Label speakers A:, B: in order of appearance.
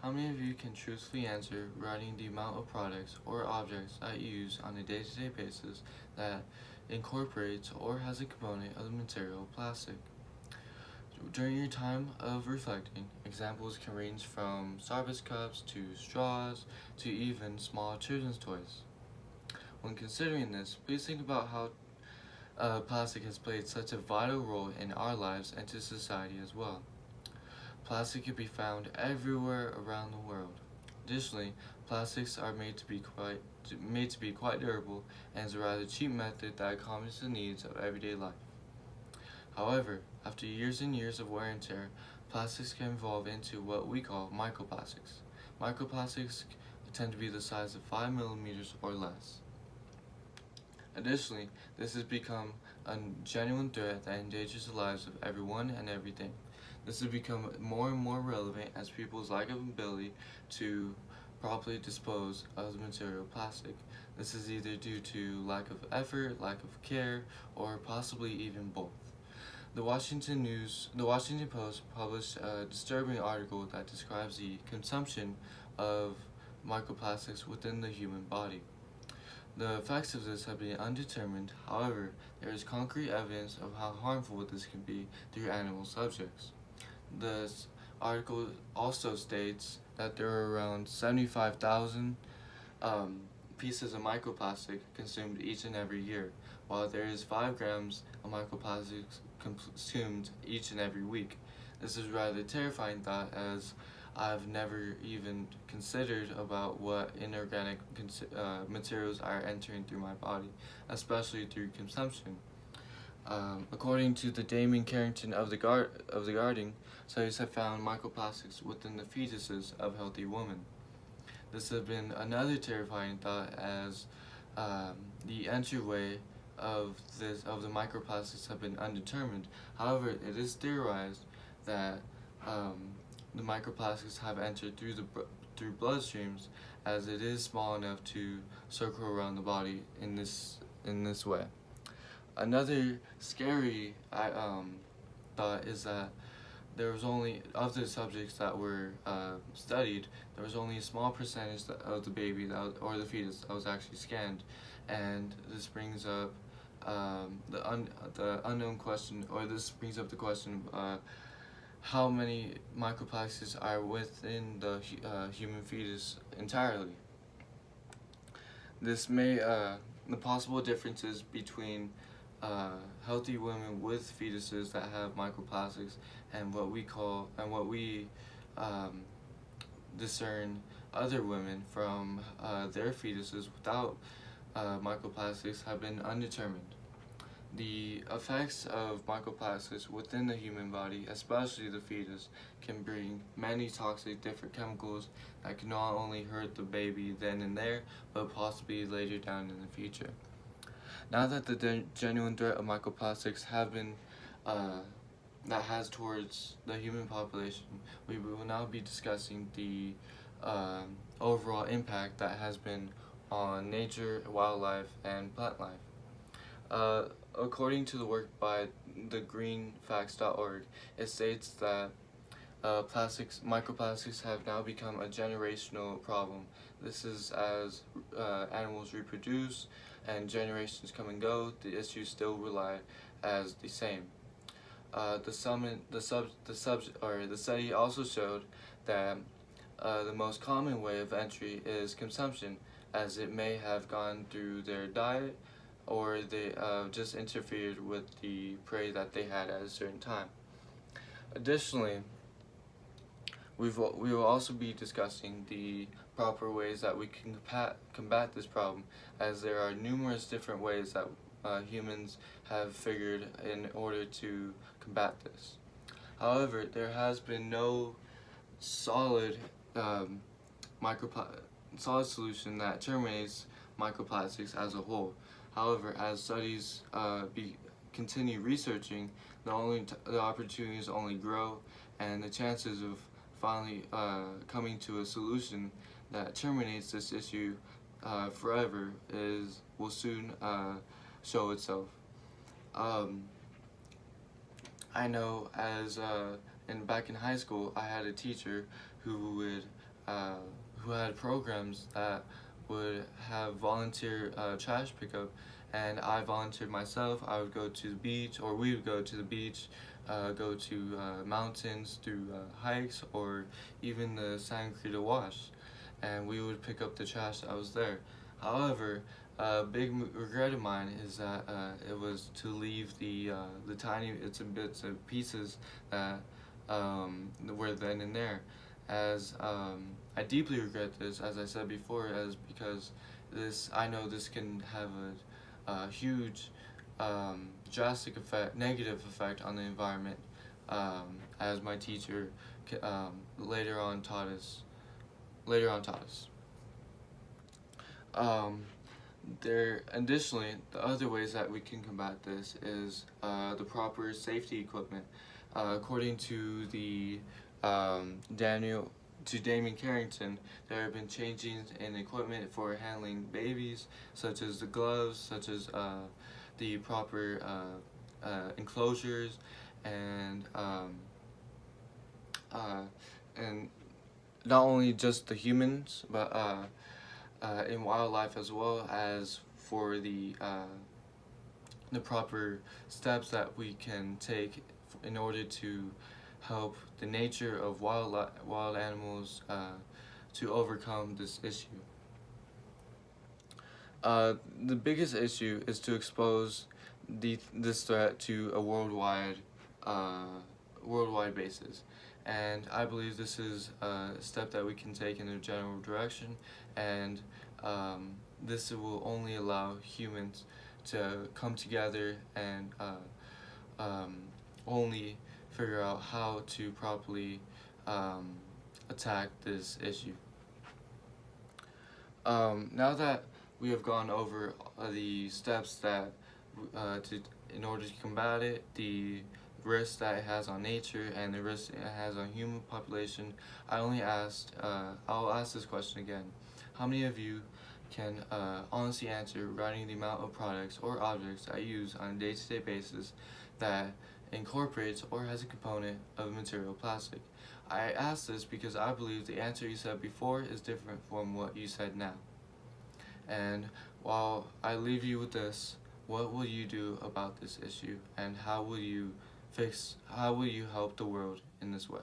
A: How many of you can truthfully answer regarding the amount of products or objects that you use on a day-to-day basis that incorporates or has a component of the material plastic? During your time of reflecting, examples can range from Starbucks cups to straws to even small children's toys. When considering this, please think about how plastic has played such a vital role in our lives and to society as well. Plastic can be found everywhere around the world. Additionally, plastics are made to be quite durable and is a rather cheap method that accommodates the needs of everyday life. However, after years and years of wear and tear, plastics can evolve into what we call microplastics. Microplastics tend to be the size of 5 millimeters or less. Additionally, this has become a genuine threat that endangers the lives of everyone and everything. This has become more and more relevant as people's lack of ability to properly dispose of the material plastic. This is either due to lack of effort, lack of care, or possibly even both. The Washington Post published a disturbing article that describes the consumption of microplastics within the human body. The effects of this have been undetermined, however, there is concrete evidence of how harmful this can be through animal subjects. This article also states that there are around 75,000 pieces of microplastic consumed each and every year, while there is 5 grams of microplastics consumed each and every week. This is rather terrifying thought, as I've never even considered about what inorganic materials are entering through my body, especially through consumption. According to the Damien Carrington of the Guardian, studies have found microplastics within the fetuses of healthy women. This has been another terrifying thought, as the entryway of the microplastics have been undetermined. However, it is theorized that the microplastics have entered through bloodstreams, as it is small enough to circle around the body in this way. Another scary thought is that there was only, of the subjects that were studied, there was only a small percentage of the baby or the fetus that was actually scanned, and this brings up the unknown question, or this brings up the question of how many microplastics are within the human fetus entirely. This may the possible differences between healthy women with fetuses that have microplastics and what we discern other women from their fetuses without microplastics have been undetermined. The effects of microplastics within the human body, especially the fetus, can bring many toxic different chemicals that can not only hurt the baby then and there, but possibly later down in the future. Now that the genuine threat of microplastics have been that has towards the human population, we will now be discussing the overall impact that has been on nature, wildlife, and plant life. According to the work by thegreenfacts.org, it states that microplastics have now become a generational problem. This is as animals reproduce and generations come and go, the issues still rely as the same. The study also showed that the most common way of entry is consumption, as it may have gone through their diet, or they just interfered with the prey that they had at a certain time. Additionally, we will also be discussing the proper ways that we can combat this problem, as there are numerous different ways that humans have figured in order to combat this. However, there has been no solid solution that terminates microplastics as a whole. However, as studies continue researching, the opportunities only grow, and the chances of finally coming to a solution that terminates this issue forever will soon show itself. I know back in high school, I had a teacher who would who had programs that would have volunteer trash pickup, and I volunteered myself. I would go to the beach, or we would go to the beach, go to mountains, do hikes, or even the Santa Cruz wash, and we would pick up the trash that was there. However, a big regret of mine is that it was to leave the tiny bits and pieces that were then and there, as I deeply regret this, as I said before, as because I know this can have a huge drastic effect, negative effect on the environment, as my teacher later on taught us. Um, Additionally, the other ways that we can combat this is the proper safety equipment. According to Damien Carrington, there have been changes in equipment for handling babies, such as the gloves, such as the proper enclosures, and and not only just the humans, but in wildlife, as well as for the proper steps that we can take in order to help the nature of wild animals to overcome this issue. The biggest issue is to expose this threat to a worldwide basis, and I believe this is a step that we can take in a general direction, and this will only allow humans to come together and only figure out how to properly attack this issue. Now that we have gone over the steps that in order to combat it, the risk that it has on nature and the risk it has on human population, I'll ask this question again. How many of you can honestly answer regarding the amount of products or objects I use on a day-to-day basis that incorporates or has a component of material plastic? I ask this because I believe the answer you said before is different from what you said now. And while I leave you with this, what will you do about this issue, and how will you help the world in this way?